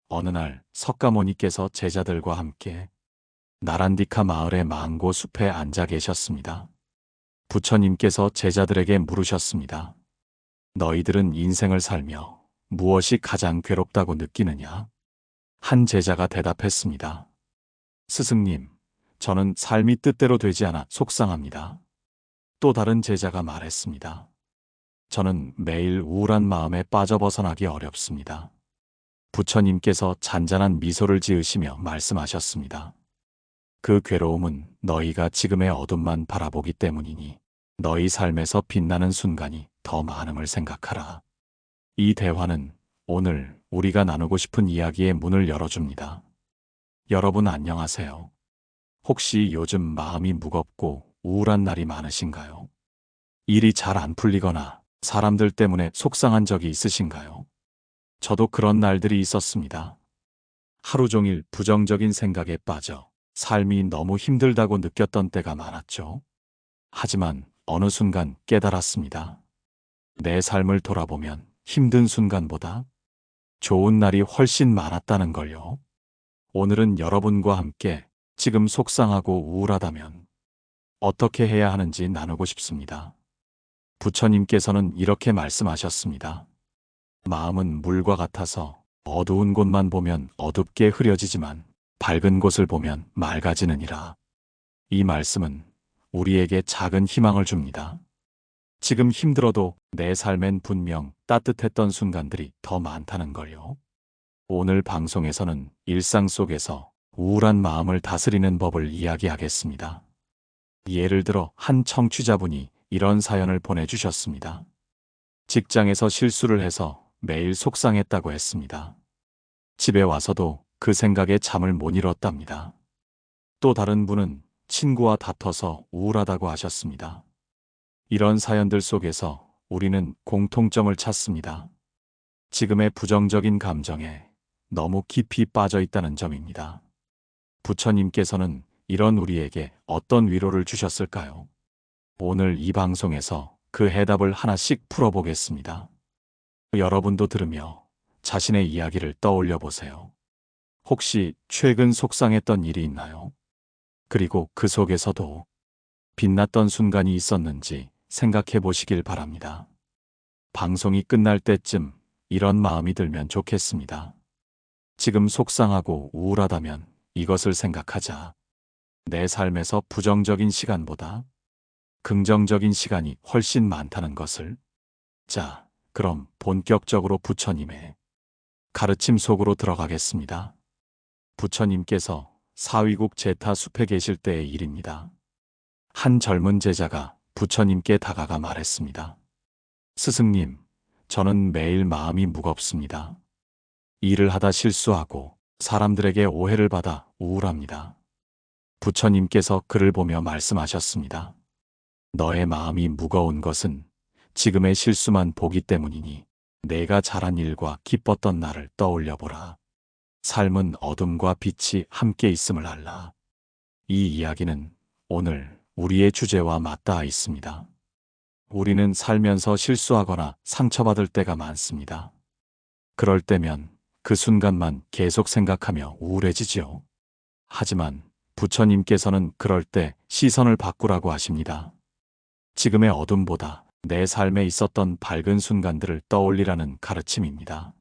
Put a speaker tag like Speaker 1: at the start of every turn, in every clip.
Speaker 1: 어느 날 석가모니께서 제자들과 함께 나란디카 마을의 망고 숲에 앉아 계셨습니다. 부처님께서 제자들에게 물으셨습니다. 너희들은 인생을 살며 무엇이 가장 괴롭다고 느끼느냐? 한 제자가 대답했습니다. 스승님, 저는 삶이 뜻대로 되지 않아 속상합니다. 또 다른 제자가 말했습니다. 저는 매일 우울한 마음에 빠져벗어나기 어렵습니다. 부처님께서 잔잔한 미소를 지으시며 말씀하셨습니다. 그 괴로움은 너희가 지금의 어둠만 바라보기 때문이니 너희 삶에서 빛나는 순간이 더 많음을 생각하라. 이 대화는 오늘 우리가 나누고 싶은 이야기의 문을 열어줍니다. 여러분 안녕하세요. 혹시 요즘 마음이 무겁고 우울한 날이 많으신가요? 일이 잘 안 풀리거나 사람들 때문에 속상한 적이 있으신가요? 저도 그런 날들이 있었습니다. 하루 종일 부정적인 생각에 빠져 삶이 너무 힘들다고 느꼈던 때가 많았죠. 하지만 어느 순간 깨달았습니다. 내 삶을 돌아보면 힘든 순간보다 좋은 날이 훨씬 많았다는 걸요. 오늘은 여러분과 함께 지금 속상하고 우울하다면 어떻게 해야 하는지 나누고 싶습니다. 부처님께서는 이렇게 말씀하셨습니다. 마음은 물과 같아서 어두운 곳만 보면 어둡게 흐려지지만 밝은 곳을 보면 맑아지느니라. 이 말씀은 우리에게 작은 희망을 줍니다. 지금 힘들어도 내 삶엔 분명 따뜻했던 순간들이 더 많다는 걸요. 오늘 방송에서는 일상 속에서 우울한 마음을 다스리는 법을 이야기하겠습니다. 예를 들어 한 청취자분이 이런 사연을 보내주셨습니다. 직장에서 실수를 해서 매일 속상했다고 했습니다. 집에 와서도 그 생각에 잠을 못 이뤘답니다. 또 다른 분은 친구와 다퉈서 우울하다고 하셨습니다. 이런 사연들 속에서 우리는 공통점을 찾습니다. 지금의 부정적인 감정에 너무 깊이 빠져 있다는 점입니다. 부처님께서는 이런 우리에게 어떤 위로를 주셨을까요? 오늘 이 방송에서 그 해답을 하나씩 풀어보겠습니다. 여러분도 들으며 자신의 이야기를 떠올려 보세요. 혹시 최근 속상했던 일이 있나요? 그리고 그 속에서도 빛났던 순간이 있었는지 생각해 보시길 바랍니다. 방송이 끝날 때쯤 이런 마음이 들면 좋겠습니다. 지금 속상하고 우울하다면 이것을 생각하자. 내 삶에서 부정적인 시간보다 긍정적인 시간이 훨씬 많다는 것을. 자, 그럼 본격적으로 부처님의 가르침 속으로 들어가겠습니다. 부처님께서 사위국 제타 숲에 계실 때의 일입니다. 한 젊은 제자가 부처님께 다가가 말했습니다. 스승님, 저는 매일 마음이 무겁습니다. 일을 하다 실수하고 사람들에게 오해를 받아 우울합니다. 부처님께서 그를 보며 말씀하셨습니다. 너의 마음이 무거운 것은 지금의 실수만 보기 때문이니 내가 잘한 일과 기뻤던 날을 떠올려 보라. 삶은 어둠과 빛이 함께 있음을 알라. 이 이야기는 오늘 우리의 주제와 맞닿아 있습니다. 우리는 살면서 실수하거나 상처받을 때가 많습니다. 그럴 때면 그 순간만 계속 생각하며 우울해지지요. 하지만 부처님께서는 그럴 때 시선을 바꾸라고 하십니다. 지금의 어둠보다 내 삶에 있었던 밝은 순간들을 떠올리라는 가르침입니다.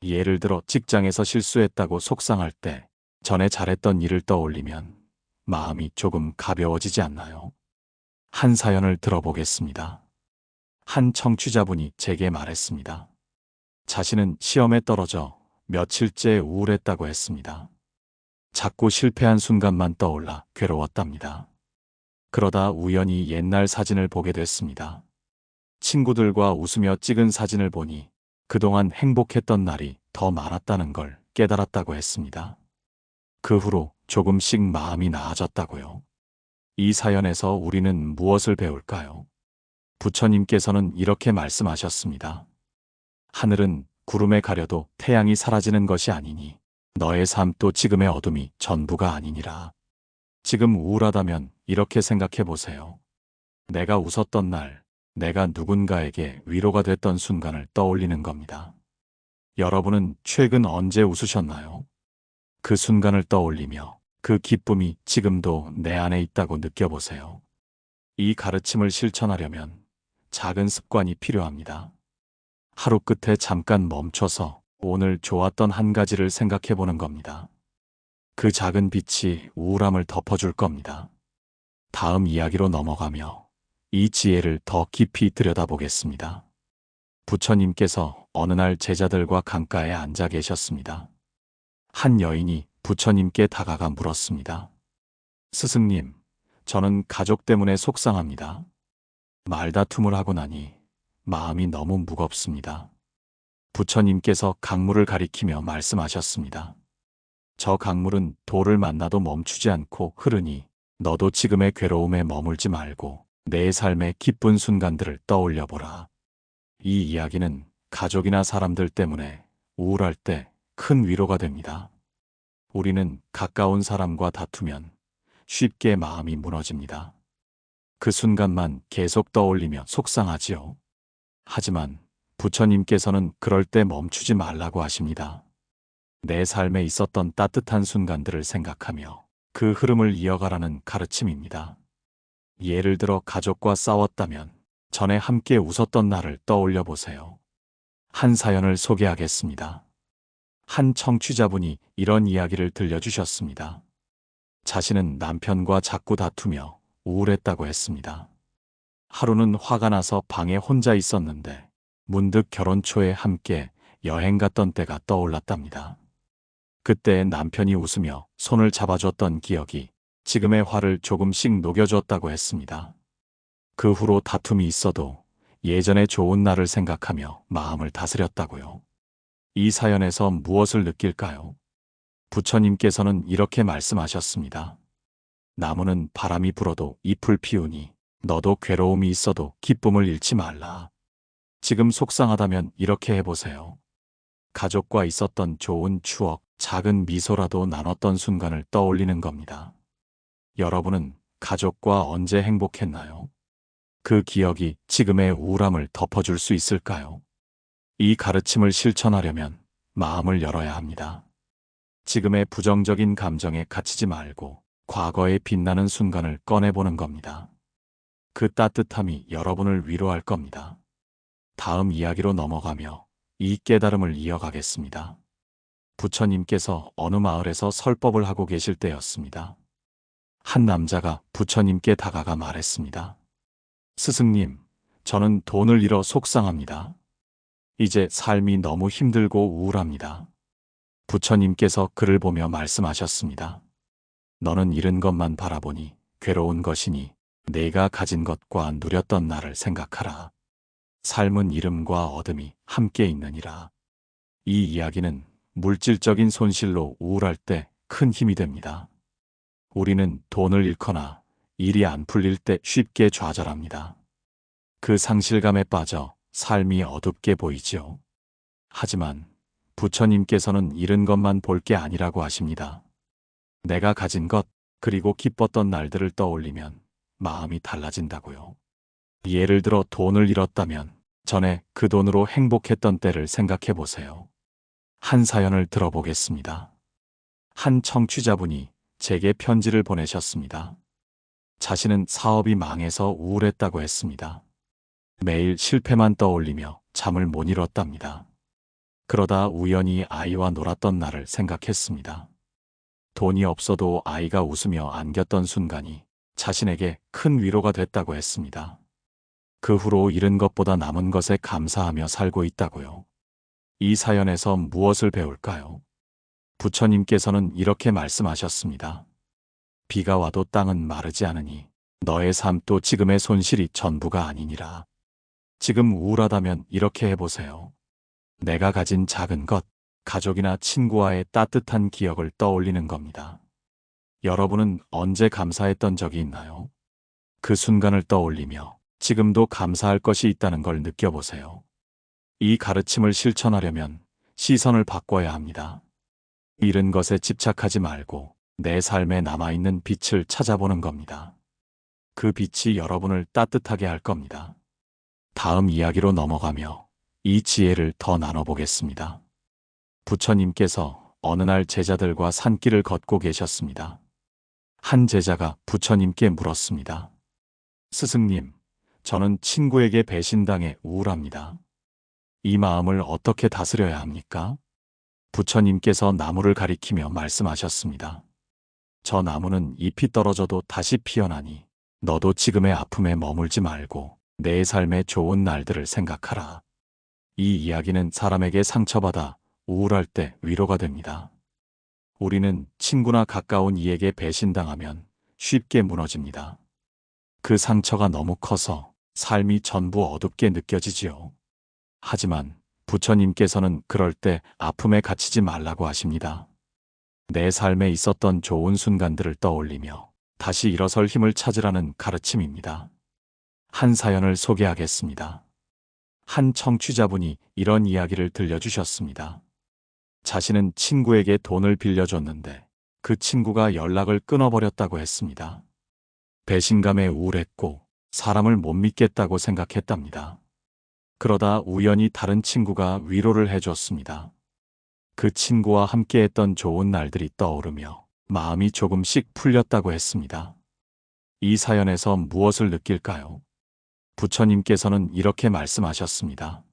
Speaker 1: 예를 들어 직장에서 실수했다고 속상할 때 전에 잘했던 일을 떠올리면 마음이 조금 가벼워지지 않나요? 한 사연을 들어보겠습니다. 한 청취자분이 제게 말했습니다. 자신은 시험에 떨어져 며칠째 우울했다고 했습니다. 자꾸 실패한 순간만 떠올라 괴로웠답니다. 그러다 우연히 옛날 사진을 보게 됐습니다. 친구들과 웃으며 찍은 사진을 보니 그동안 행복했던 날이 더 많았다는 걸 깨달았다고 했습니다. 그 후로 조금씩 마음이 나아졌다고요. 이 사연에서 우리는 무엇을 배울까요? 부처님께서는 이렇게 말씀하셨습니다. 하늘은 구름에 가려도 태양이 사라지는 것이 아니니 너의 삶도 지금의 어둠이 전부가 아니니라. 지금 우울하다면 이렇게 생각해 보세요. 내가 웃었던 날, 내가 누군가에게 위로가 됐던 순간을 떠올리는 겁니다. 여러분은 최근 언제 웃으셨나요? 그 순간을 떠올리며 그 기쁨이 지금도 내 안에 있다고 느껴보세요. 이 가르침을 실천하려면 작은 습관이 필요합니다. 하루 끝에 잠깐 멈춰서 오늘 좋았던 한 가지를 생각해 보는 겁니다. 그 작은 빛이 우울함을 덮어줄 겁니다. 다음 이야기로 넘어가며 이 지혜를 더 깊이 들여다보겠습니다. 부처님께서 어느 날 제자들과 강가에 앉아 계셨습니다. 한 여인이 부처님께 다가가 물었습니다. 스승님, 저는 가족 때문에 속상합니다. 말다툼을 하고 나니 마음이 너무 무겁습니다. 부처님께서 강물을 가리키며 말씀하셨습니다. 저 강물은 돌을 만나도 멈추지 않고 흐르니 너도 지금의 괴로움에 머물지 말고 내 삶의 기쁜 순간들을 떠올려 보라. 이 이야기는 가족이나 사람들 때문에 우울할 때 큰 위로가 됩니다. 우리는 가까운 사람과 다투면 쉽게 마음이 무너집니다. 그 순간만 계속 떠올리며 속상하지요. 하지만 부처님께서는 그럴 때 멈추지 말라고 하십니다. 내 삶에 있었던 따뜻한 순간들을 생각하며 그 흐름을 이어가라는 가르침입니다. 예를 들어 가족과 싸웠다면 전에 함께 웃었던 날을 떠올려 보세요. 한 사연을 소개하겠습니다. 한 청취자분이 이런 이야기를 들려주셨습니다. 자신은 남편과 자꾸 다투며 우울했다고 했습니다. 하루는 화가 나서 방에 혼자 있었는데 문득 결혼 초에 함께 여행 갔던 때가 떠올랐답니다. 그때 남편이 웃으며 손을 잡아줬던 기억이 지금의 화를 조금씩 녹여줬다고 했습니다. 그 후로 다툼이 있어도 예전의 좋은 날을 생각하며 마음을 다스렸다고요. 이 사연에서 무엇을 느낄까요? 부처님께서는 이렇게 말씀하셨습니다. 나무는 바람이 불어도 잎을 피우니 너도 괴로움이 있어도 기쁨을 잃지 말라. 지금 속상하다면 이렇게 해보세요. 가족과 있었던 좋은 추억, 작은 미소라도 나눴던 순간을 떠올리는 겁니다. 여러분은 가족과 언제 행복했나요? 그 기억이 지금의 우울함을 덮어줄 수 있을까요? 이 가르침을 실천하려면 마음을 열어야 합니다. 지금의 부정적인 감정에 갇히지 말고 과거의 빛나는 순간을 꺼내보는 겁니다. 그 따뜻함이 여러분을 위로할 겁니다. 다음 이야기로 넘어가며 이 깨달음을 이어가겠습니다. 부처님께서 어느 마을에서 설법을 하고 계실 때였습니다. 한 남자가 부처님께 다가가 말했습니다. 스승님, 저는 돈을 잃어 속상합니다. 이제 삶이 너무 힘들고 우울합니다. 부처님께서 그를 보며 말씀하셨습니다. 너는 잃은 것만 바라보니 괴로운 것이니 내가 가진 것과 누렸던 나를 생각하라. 삶은 잃음과 얻음이 함께 있느니라. 이 이야기는 물질적인 손실로 우울할 때 큰 힘이 됩니다. 우리는 돈을 잃거나 일이 안 풀릴 때 쉽게 좌절합니다. 그 상실감에 빠져 삶이 어둡게 보이지요. 하지만 부처님께서는 잃은 것만 볼 게 아니라고 하십니다. 내가 가진 것, 그리고 기뻤던 날들을 떠올리면 마음이 달라진다고요. 예를 들어 돈을 잃었다면 전에 그 돈으로 행복했던 때를 생각해 보세요. 한 사연을 들어보겠습니다. 한 청취자분이 제게 편지를 보내셨습니다. 자신은 사업이 망해서 우울했다고 했습니다. 매일 실패만 떠올리며 잠을 못 이뤘답니다. 그러다 우연히 아이와 놀았던 날을 생각했습니다. 돈이 없어도 아이가 웃으며 안겼던 순간이 자신에게 큰 위로가 됐다고 했습니다. 그 후로 잃은 것보다 남은 것에 감사하며 살고 있다고요. 이 사연에서 무엇을 배울까요? 부처님께서는 이렇게 말씀하셨습니다. 비가 와도 땅은 마르지 않으니 너의 삶도 지금의 손실이 전부가 아니니라. 지금 우울하다면 이렇게 해보세요. 내가 가진 작은 것, 가족이나 친구와의 따뜻한 기억을 떠올리는 겁니다. 여러분은 언제 감사했던 적이 있나요? 그 순간을 떠올리며 지금도 감사할 것이 있다는 걸 느껴보세요. 이 가르침을 실천하려면 시선을 바꿔야 합니다. 잃은 것에 집착하지 말고 내 삶에 남아있는 빛을 찾아보는 겁니다. 그 빛이 여러분을 따뜻하게 할 겁니다. 다음 이야기로 넘어가며 이 지혜를 더 나눠보겠습니다. 부처님께서 어느 날 제자들과 산길을 걷고 계셨습니다. 한 제자가 부처님께 물었습니다. 스승님, 저는 친구에게 배신당해 우울합니다. 이 마음을 어떻게 다스려야 합니까? 부처님께서 나무를 가리키며 말씀하셨습니다. 저 나무는 잎이 떨어져도 다시 피어나니 너도 지금의 아픔에 머물지 말고 내 삶의 좋은 날들을 생각하라. 이 이야기는 사람에게 상처받아 우울할 때 위로가 됩니다. 우리는 친구나 가까운 이에게 배신당하면 쉽게 무너집니다. 그 상처가 너무 커서 삶이 전부 어둡게 느껴지지요. 하지만 부처님께서는 그럴 때 아픔에 갇히지 말라고 하십니다. 내 삶에 있었던 좋은 순간들을 떠올리며 다시 일어설 힘을 찾으라는 가르침입니다. 한 사연을 소개하겠습니다. 한 청취자분이 이런 이야기를 들려주셨습니다. 자신은 친구에게 돈을 빌려줬는데 그 친구가 연락을 끊어버렸다고 했습니다. 배신감에 우울했고 사람을 못 믿겠다고 생각했답니다. 그러다 우연히 다른 친구가 위로를 해줬습니다. 그 친구와 함께했던 좋은 날들이 떠오르며 마음이 조금씩 풀렸다고 했습니다. 이 사연에서 무엇을 느낄까요? 부처님께서는 이렇게 말씀하셨습니다.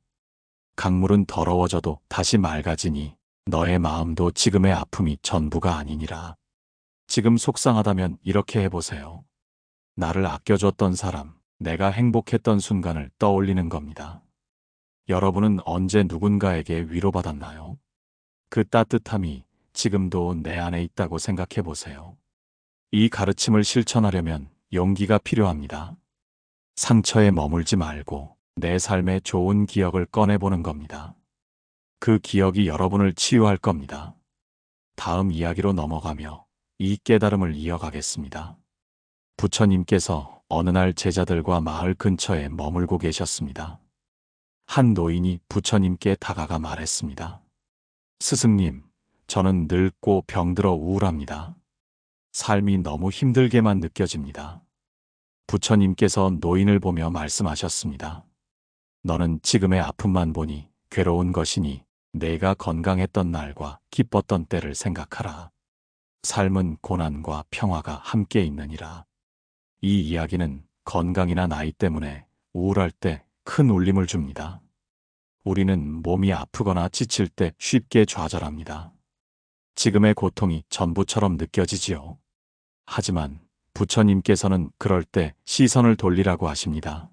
Speaker 1: 강물은 더러워져도 다시 맑아지니 너의 마음도 지금의 아픔이 전부가 아니니라. 지금 속상하다면 이렇게 해보세요. 나를 아껴줬던 사람, 내가 행복했던 순간을 떠올리는 겁니다. 여러분은 언제 누군가에게 위로받았나요? 그 따뜻함이 지금도 내 안에 있다고 생각해 보세요. 이 가르침을 실천하려면 용기가 필요합니다. 상처에 머물지 말고 내 삶의 좋은 기억을 꺼내보는 겁니다. 그 기억이 여러분을 치유할 겁니다. 다음 이야기로 넘어가며 이 깨달음을 이어가겠습니다. 부처님께서 어느 날 제자들과 마을 근처에 머물고 계셨습니다. 한 노인이 부처님께 다가가 말했습니다. 스승님, 저는 늙고 병들어 우울합니다. 삶이 너무 힘들게만 느껴집니다. 부처님께서 노인을 보며 말씀하셨습니다. 너는 지금의 아픔만 보니 괴로운 것이니 내가 건강했던 날과 기뻤던 때를 생각하라. 삶은 고난과 평화가 함께 있느니라. 이 이야기는 건강이나 나이 때문에 우울할 때 큰 울림을 줍니다. 우리는 몸이 아프거나 지칠 때 쉽게 좌절합니다. 지금의 고통이 전부처럼 느껴지지요. 하지만 부처님께서는 그럴 때 시선을 돌리라고 하십니다.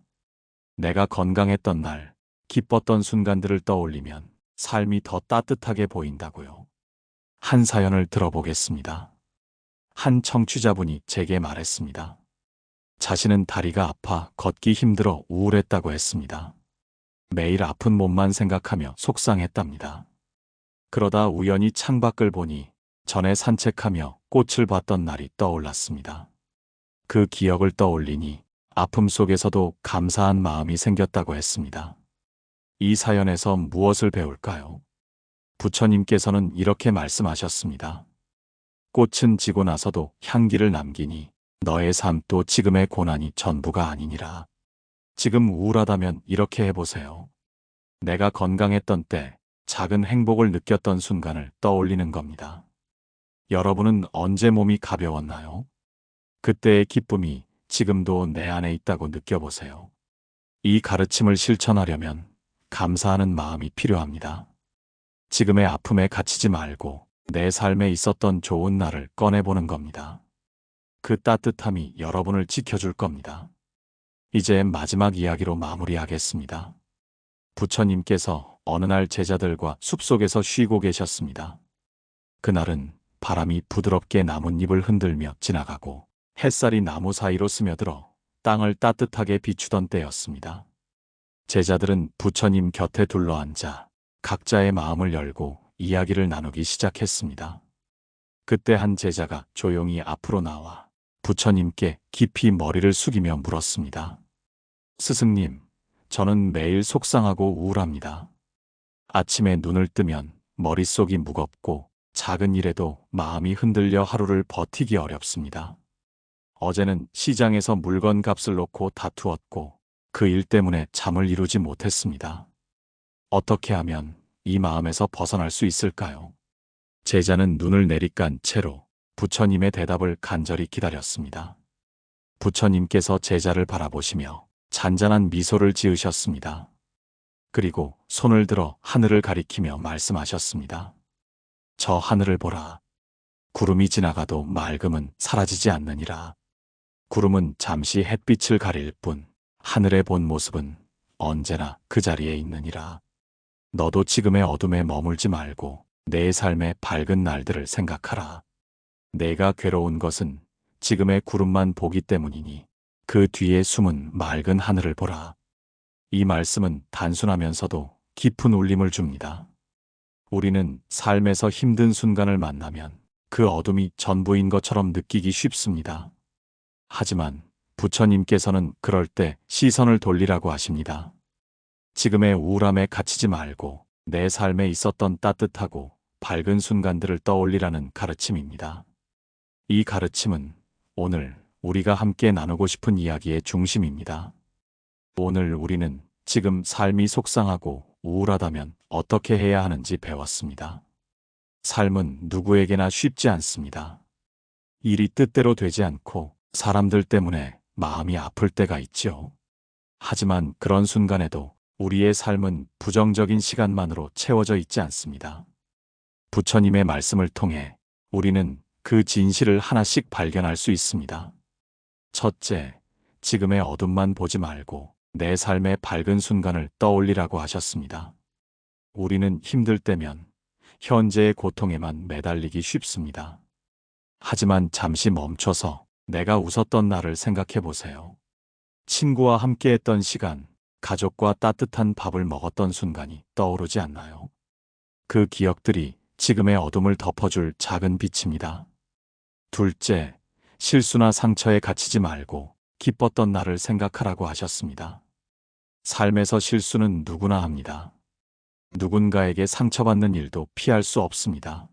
Speaker 1: 내가 건강했던 날, 기뻤던 순간들을 떠올리면 삶이 더 따뜻하게 보인다고요. 한 사연을 들어보겠습니다. 한 청취자분이 제게 말했습니다. 자신은 다리가 아파 걷기 힘들어 우울했다고 했습니다. 매일 아픈 몸만 생각하며 속상했답니다. 그러다 우연히 창밖을 보니 전에 산책하며 꽃을 봤던 날이 떠올랐습니다. 그 기억을 떠올리니 아픔 속에서도 감사한 마음이 생겼다고 했습니다. 이 사연에서 무엇을 배울까요? 부처님께서는 이렇게 말씀하셨습니다. 꽃은 지고 나서도 향기를 남기니 너의 삶도 지금의 고난이 전부가 아니니라. 지금 우울하다면 이렇게 해보세요. 내가 건강했던 때 작은 행복을 느꼈던 순간을 떠올리는 겁니다. 여러분은 언제 몸이 가벼웠나요? 그때의 기쁨이 지금도 내 안에 있다고 느껴보세요. 이 가르침을 실천하려면 감사하는 마음이 필요합니다. 지금의 아픔에 갇히지 말고 내 삶에 있었던 좋은 날을 꺼내보는 겁니다. 그 따뜻함이 여러분을 지켜줄 겁니다. 이제 마지막 이야기로 마무리하겠습니다. 부처님께서 어느 날 제자들과 숲속에서 쉬고 계셨습니다. 그날은 바람이 부드럽게 나뭇잎을 흔들며 지나가고 햇살이 나무 사이로 스며들어 땅을 따뜻하게 비추던 때였습니다. 제자들은 부처님 곁에 둘러앉아 각자의 마음을 열고 이야기를 나누기 시작했습니다. 그때 한 제자가 조용히 앞으로 나와 부처님께 깊이 머리를 숙이며 물었습니다. 스승님, 저는 매일 속상하고 우울합니다. 아침에 눈을 뜨면 머릿속이 무겁고 작은 일에도 마음이 흔들려 하루를 버티기 어렵습니다. 어제는 시장에서 물건 값을 놓고 다투었고 그 일 때문에 잠을 이루지 못했습니다. 어떻게 하면 이 마음에서 벗어날 수 있을까요? 제자는 눈을 내리깐 채로 부처님의 대답을 간절히 기다렸습니다. 부처님께서 제자를 바라보시며 잔잔한 미소를 지으셨습니다. 그리고 손을 들어 하늘을 가리키며 말씀하셨습니다. 저 하늘을 보라. 구름이 지나가도 맑음은 사라지지 않느니라. 구름은 잠시 햇빛을 가릴 뿐 하늘의 본 모습은 언제나 그 자리에 있느니라. 너도 지금의 어둠에 머물지 말고 내 삶의 밝은 날들을 생각하라. 내가 괴로운 것은 지금의 구름만 보기 때문이니 그 뒤에 숨은 맑은 하늘을 보라. 이 말씀은 단순하면서도 깊은 울림을 줍니다. 우리는 삶에서 힘든 순간을 만나면 그 어둠이 전부인 것처럼 느끼기 쉽습니다. 하지만 부처님께서는 그럴 때 시선을 돌리라고 하십니다. 지금의 우울함에 갇히지 말고 내 삶에 있었던 따뜻하고 밝은 순간들을 떠올리라는 가르침입니다. 이 가르침은 오늘 우리가 함께 나누고 싶은 이야기의 중심입니다. 오늘 우리는 지금 삶이 속상하고 우울하다면 어떻게 해야 하는지 배웠습니다. 삶은 누구에게나 쉽지 않습니다. 일이 뜻대로 되지 않고 사람들 때문에 마음이 아플 때가 있죠. 하지만 그런 순간에도 우리의 삶은 부정적인 시간만으로 채워져 있지 않습니다. 부처님의 말씀을 통해 우리는 그 진실을 하나씩 발견할 수 있습니다. 첫째, 지금의 어둠만 보지 말고 내 삶의 밝은 순간을 떠올리라고 하셨습니다. 우리는 힘들 때면 현재의 고통에만 매달리기 쉽습니다. 하지만 잠시 멈춰서 내가 웃었던 날을 생각해 보세요. 친구와 함께했던 시간, 가족과 따뜻한 밥을 먹었던 순간이 떠오르지 않나요? 그 기억들이 지금의 어둠을 덮어줄 작은 빛입니다. 둘째, 실수나 상처에 갇히지 말고 기뻤던 날을 생각하라고 하셨습니다. 삶에서 실수는 누구나 합니다. 누군가에게 상처받는 일도 피할 수 없습니다.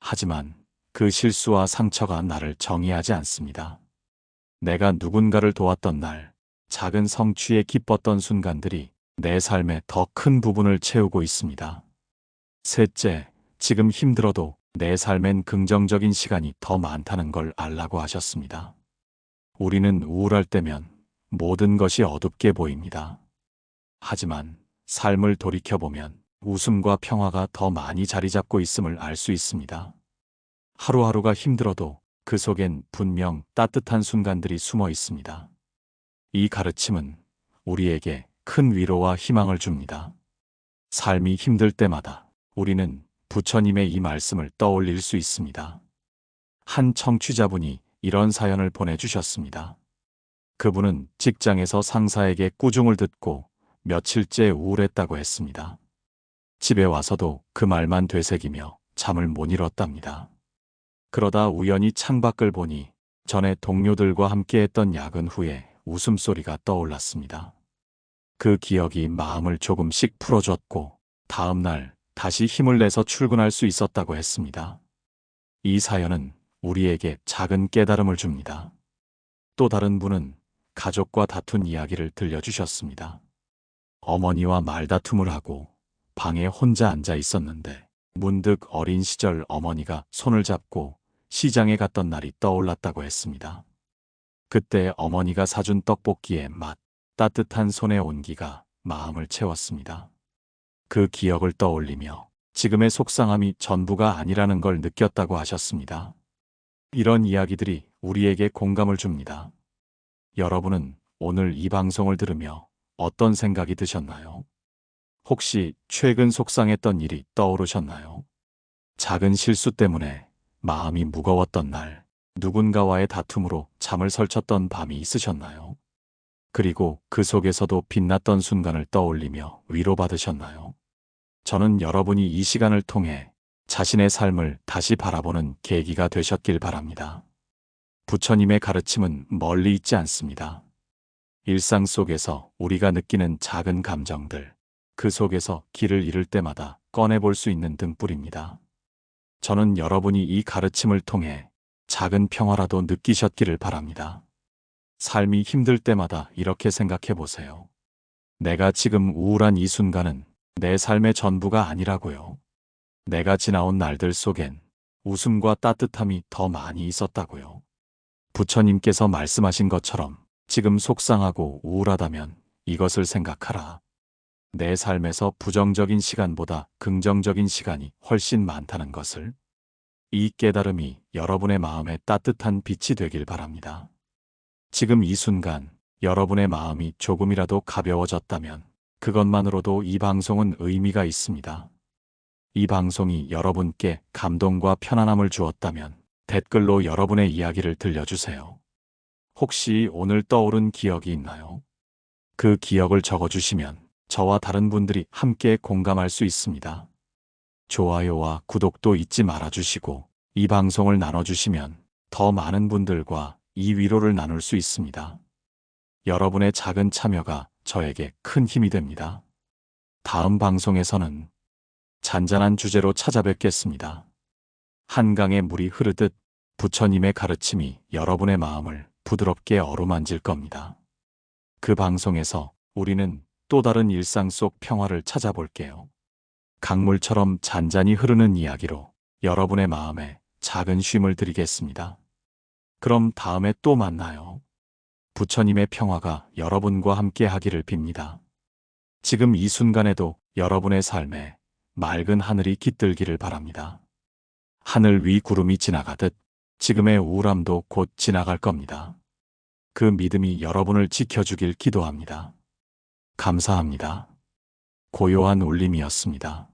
Speaker 1: 하지만 그 실수와 상처가 나를 정의하지 않습니다. 내가 누군가를 도왔던 날, 작은 성취에 기뻤던 순간들이 내 삶의 더 큰 부분을 채우고 있습니다. 셋째, 지금 힘들어도 내 삶엔 긍정적인 시간이 더 많다는 걸 알라고 하셨습니다. 우리는 우울할 때면 모든 것이 어둡게 보입니다. 하지만 삶을 돌이켜보면 웃음과 평화가 더 많이 자리 잡고 있음을 알 수 있습니다. 하루하루가 힘들어도 그 속엔 분명 따뜻한 순간들이 숨어 있습니다. 이 가르침은 우리에게 큰 위로와 희망을 줍니다. 삶이 힘들 때마다 우리는 부처님의 이 말씀을 떠올릴 수 있습니다. 한 청취자분이 이런 사연을 보내주셨습니다. 그분은 직장에서 상사에게 꾸중을 듣고 며칠째 우울했다고 했습니다. 집에 와서도 그 말만 되새기며 잠을 못 이뤘답니다. 그러다 우연히 창밖을 보니 전에 동료들과 함께했던 야근 후에 웃음소리가 떠올랐습니다. 그 기억이 마음을 조금씩 풀어줬고 다음 날 다시 힘을 내서 출근할 수 있었다고 했습니다. 이 사연은 우리에게 작은 깨달음을 줍니다. 또 다른 분은 가족과 다툰 이야기를 들려주셨습니다. 어머니와 말다툼을 하고 방에 혼자 앉아 있었는데 문득 어린 시절 어머니가 손을 잡고 시장에 갔던 날이 떠올랐다고 했습니다. 그때 어머니가 사준 떡볶이의 맛, 따뜻한 손의 온기가 마음을 채웠습니다. 그 기억을 떠올리며 지금의 속상함이 전부가 아니라는 걸 느꼈다고 하셨습니다. 이런 이야기들이 우리에게 공감을 줍니다. 여러분은 오늘 이 방송을 들으며 어떤 생각이 드셨나요? 혹시 최근 속상했던 일이 떠오르셨나요? 작은 실수 때문에 마음이 무거웠던 날, 누군가와의 다툼으로 잠을 설쳤던 밤이 있으셨나요? 그리고 그 속에서도 빛났던 순간을 떠올리며 위로받으셨나요? 저는 여러분이 이 시간을 통해 자신의 삶을 다시 바라보는 계기가 되셨길 바랍니다. 부처님의 가르침은 멀리 있지 않습니다. 일상 속에서 우리가 느끼는 작은 감정들, 그 속에서 길을 잃을 때마다 꺼내볼 수 있는 등불입니다. 저는 여러분이 이 가르침을 통해 작은 평화라도 느끼셨기를 바랍니다. 삶이 힘들 때마다 이렇게 생각해 보세요. 내가 지금 우울한 이 순간은 내 삶의 전부가 아니라고요. 내가 지나온 날들 속엔 웃음과 따뜻함이 더 많이 있었다고요. 부처님께서 말씀하신 것처럼 지금 속상하고 우울하다면 이것을 생각하라. 내 삶에서 부정적인 시간보다 긍정적인 시간이 훨씬 많다는 것을. 이 깨달음이 여러분의 마음에 따뜻한 빛이 되길 바랍니다. 지금 이 순간 여러분의 마음이 조금이라도 가벼워졌다면 그것만으로도 이 방송은 의미가 있습니다. 이 방송이 여러분께 감동과 편안함을 주었다면 댓글로 여러분의 이야기를 들려주세요. 혹시 오늘 떠오른 기억이 있나요? 그 기억을 적어주시면 저와 다른 분들이 함께 공감할 수 있습니다. 좋아요와 구독도 잊지 말아주시고 이 방송을 나눠주시면 더 많은 분들과 이 위로를 나눌 수 있습니다. 여러분의 작은 참여가 저에게 큰 힘이 됩니다. 다음 방송에서는 잔잔한 주제로 찾아뵙겠습니다. 한강의 물이 흐르듯 부처님의 가르침이 여러분의 마음을 부드럽게 어루만질 겁니다. 그 방송에서 우리는 또 다른 일상 속 평화를 찾아볼게요. 강물처럼 잔잔히 흐르는 이야기로 여러분의 마음에 작은 쉼을 드리겠습니다. 그럼 다음에 또 만나요. 부처님의 평화가 여러분과 함께 하기를 빕니다. 지금 이 순간에도 여러분의 삶에 맑은 하늘이 깃들기를 바랍니다. 하늘 위 구름이 지나가듯 지금의 우울함도 곧 지나갈 겁니다. 그 믿음이 여러분을 지켜주길 기도합니다. 감사합니다. 고요한 울림이었습니다.